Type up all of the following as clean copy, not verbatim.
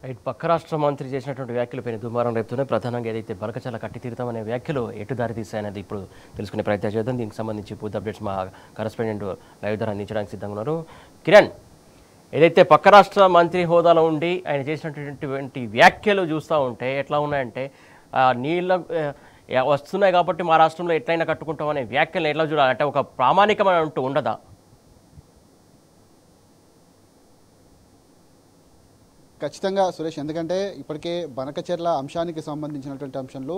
Right పక్క రాష్ట్ర మంత్రి చేసినటువంటి వ్యాఖ్యలపై దుమారం రేపుతూనే ప్రధానంగా ఏదైతే బలకచాల కట్టి తీరుతామనే వ్యాఖ్యలు ఎటు దారి తీస్తాయనేది ఇప్పుడు తెలుసుకునే ప్రయత్నం చేద్దాం. దీనికి సంబంధించి పూర్తి అప్డేట్స్ మా కరెస్పాండెంట్ లైవ్ ద్వారా అందించడానికి సిద్ధంగా ఉన్నారు. కిరణ్, ఏదైతే పక్క రాష్ట్ర మంత్రి హోదాలో ఉండి ఆయన చేసినటువంటి వ్యాఖ్యలు చూస్తూ ఉంటే ఎట్లా ఉన్నాయంటే నీళ్ళ వస్తున్నాయి కాబట్టి మా రాష్ట్రంలో ఎట్లయినా కట్టుకుంటామనే వ్యాఖ్యలు ఎట్లా చూడాలి, అంటే ఒక ప్రామాణికమైన అంటూ ఉండదా? ఖచ్చితంగా సురేష్, ఎందుకంటే ఇప్పటికే బనకచెర్ల అంశానికి సంబంధించినటువంటి అంశంలో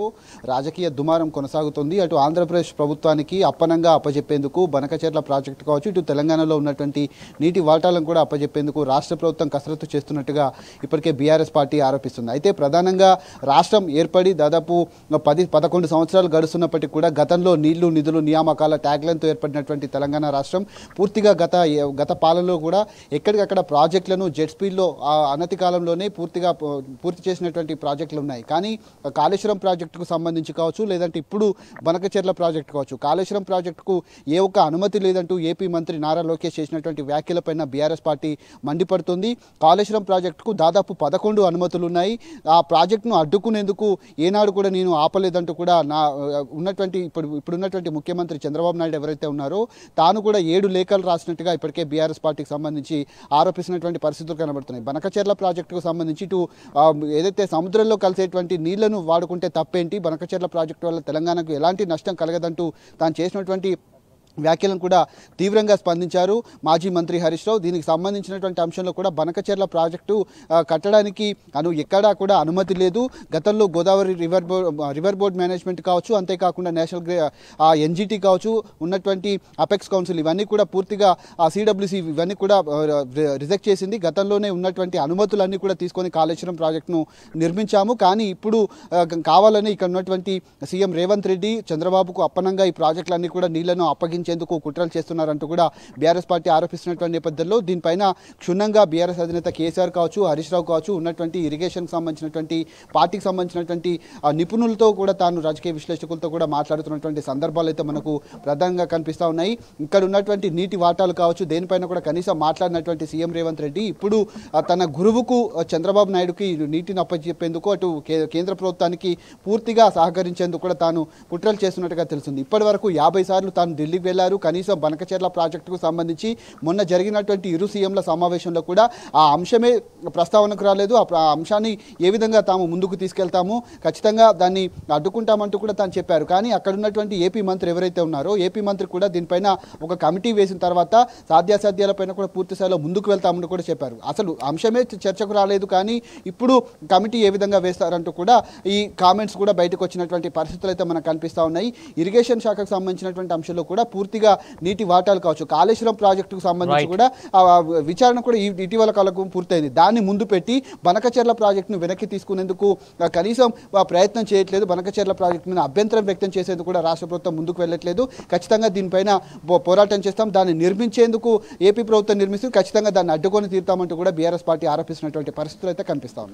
రాజకీయ దుమారం కొనసాగుతుంది. అటు ఆంధ్రప్రదేశ్ ప్రభుత్వానికి అప్పనంగా అప్పజెప్పేందుకు బనకచెర్ల ప్రాజెక్టు కావచ్చు, ఇటు తెలంగాణలో ఉన్నటువంటి నీటి వాటాలను కూడా అప్పజెప్పేందుకు రాష్ట్ర ప్రభుత్వం కసరత్తు చేస్తున్నట్టుగా ఇప్పటికే బీఆర్ఎస్ పార్టీ ఆరోపిస్తుంది. అయితే ప్రధానంగా రాష్ట్రం ఏర్పడి దాదాపు 10-11 సంవత్సరాలు గడుస్తున్నప్పటికీ కూడా గతంలో నీళ్లు నిధులు నియామకాల ట్యాగ్లైన్తో ఏర్పడినటువంటి తెలంగాణ రాష్ట్రం పూర్తిగా గత పాలనలో కూడా ఎక్కడికక్కడ ప్రాజెక్టులను జెట్ స్పీడ్లో అనతి కాలంలోనే పూర్తి చేసినటువంటి ప్రాజెక్టులు ఉన్నాయి. కానీ కాళేశ్వరం ప్రాజెక్టుకు సంబంధించి కావచ్చు, లేదంటే ఇప్పుడు బనకచెర్ల ప్రాజెక్టు కావచ్చు, కాళేశ్వరం ప్రాజెక్టుకు ఏ ఒక్క అనుమతి లేదంటూ ఏపీ మంత్రి నారా లోకేష్ చేసినటువంటి వ్యాఖ్యలపైన బీఆర్ఎస్ పార్టీ మండిపడుతుంది. కాళేశ్వరం ప్రాజెక్టుకు దాదాపు 11 అనుమతులు ఉన్నాయి. ఆ ప్రాజెక్టును అడ్డుకునేందుకు ఏనాడు కూడా నేను ఆపలేదంటూ కూడా ఇప్పుడున్నటువంటి ముఖ్యమంత్రి చంద్రబాబు నాయుడు ఎవరైతే ఉన్నారో తాను కూడా 7 లేఖలు రాసినట్టుగా ఇప్పటికే బీఆర్ఎస్ పార్టీకి సంబంధించి ఆరోపిస్తున్నటువంటి పరిస్థితులు కనబడుతున్నాయి. బనకచెర్ల ప్రాజెక్టుకు సంబంధించి ఇటు ఏదైతే సముద్రంలో కలిసేటువంటి నీళ్లను వాడుకుంటే తప్పేంటి, బనకచెర్ల ప్రాజెక్టు వల్ల తెలంగాణకు ఎలాంటి నష్టం కలగదంటూ తాను చేసినటువంటి వ్యాఖ్యలను కూడా తీవ్రంగా స్పందించారు మాజీ మంత్రి హరీష్ రావు. దీనికి సంబంధించినటువంటి అంశంలో కూడా బనకచెర్ల ప్రాజెక్టు కట్టడానికి ఎక్కడా కూడా అనుమతి లేదు. గతంలో గోదావరి రివర్ బోర్డ్ మేనేజ్మెంట్ కావచ్చు, అంతేకాకుండా నేషనల్ ఎన్జిటి కావచ్చు, ఉన్నటువంటి అపెక్స్ కౌన్సిల్ ఇవన్నీ కూడా పూర్తిగా సిడబ్ల్యూసి ఇవన్నీ కూడా రిజెక్ట్ చేసింది. గతంలోనే ఉన్నటువంటి అనుమతులన్నీ కూడా తీసుకొని కాళేశ్వరం ప్రాజెక్టును నిర్మించాము. కానీ ఇప్పుడు కావాలని ఇక్కడ ఉన్నటువంటి సీఎం రేవంత్ రెడ్డి చంద్రబాబుకు అప్పనంగా ఈ ప్రాజెక్టులన్నీ కూడా నీళ్లను అప్పగించేందుకు కుట్రలు చేస్తున్నారంటూ కూడా బీఆర్ఎస్ పార్టీ ఆరోపిస్తున్నటువంటి నేపథ్యంలో దీనిపైన క్షుణ్ణంగా బీఆర్ఎస్ అధినేత కేసీఆర్ కావచ్చు, హరీష్ రావు కావచ్చు, ఉన్నటువంటి ఇరిగేషన్కి సంబంధించినటువంటి పార్టీకి సంబంధించినటువంటి నిపుణులతో కూడా తాను రాజకీయ విశ్లేషకులతో కూడా మాట్లాడుతున్నటువంటి సందర్భాలు అయితే మనకు ప్రధానంగా కనిపిస్తూ ఉన్నాయి. ఇక్కడ ఉన్నటువంటి నీటి వాటాలు కావచ్చు, దేనిపైన కూడా కనీసం మాట్లాడినటువంటి సీఎం రేవంత్ రెడ్డి ఇప్పుడు తన గురువుకు చంద్రబాబు నాయుడుకి నీటిని అప్పచెప్పేందుకు అటు కేంద్ర ప్రభుత్వానికి పూర్తిగా సహకరించేందుకు కూడా తాను కుట్రలు చేస్తున్నట్టుగా తెలుస్తుంది. ఇప్పటి వరకు 50 సార్లు తాను ఢిల్లీకి వెళ్లారు. కనీసం బనకచెర్ల ప్రాజెక్టుకు సంబంధించి మొన్న జరిగినటువంటి ఇరు సీఎంల సమావేశంలో కూడా ఆ అంశమే ప్రస్తావనకు రాలేదు. ఆ అంశాన్ని ఏ విధంగా తాము ముందుకు తీసుకెళ్తాము, ఖచ్చితంగా దాన్ని అడ్డుకుంటామంటూ కూడా తాను చెప్పారు. కానీ అక్కడ ఉన్నటువంటి ఏపీ మంత్రి ఎవరైతే ఉన్నారో ఏపీ మంత్రి కూడా దీనిపైన ఒక కమిటీ వేసిన తర్వాత సాధ్యాసాధ్యాలపైన కూడా పూర్తి స్థాయిలో ముందుకు వెళ్తామని కూడా చెప్పారు. అసలు అంశమే చర్చకు రాలేదు, కానీ ఇప్పుడు కమిటీ ఏ విధంగా వేస్తారంటూ కూడా ఈ కామెంట్స్ కూడా బయటకు వచ్చినటువంటి పరిస్థితులు అయితే మనకు కనిపిస్తూ ఉన్నాయి. ఇరిగేషన్ శాఖకు సంబంధించినటువంటి అంశంలో కూడా పూర్తిగా నీటి వాటాలు కావచ్చు, కాళేశ్వరం ప్రాజెక్టుకు సంబంధించి కూడా విచారణ కూడా ఇటీవల కాలకు పూర్తయింది. దాన్ని ముందు పెట్టి బనకచెర్ల ప్రాజెక్టును వెనక్కి తీసుకునేందుకు కనీసం ప్రయత్నం చేయట్లేదు. బనకచెర్ల ప్రాజెక్టు మీద అభ్యంతరం వ్యక్తం చేసేందుకు కూడా రాష్ట్ర ప్రభుత్వం ముందుకు వెళ్ళట్లేదు. ఖచ్చితంగా దీనిపైన పోరాటం చేస్తాం, దాన్ని నిర్మించేందుకు ఏపీ ప్రభుత్వం నిర్మిస్తూ ఖచ్చితంగా దాన్ని అడ్డుకొని తీరుతామంటూ కూడా బీఆర్ఎస్ పార్టీ ఆరోపిస్తున్నటువంటి పరిస్థితులు అయితే కనిపిస్తా ఉన్నాయి.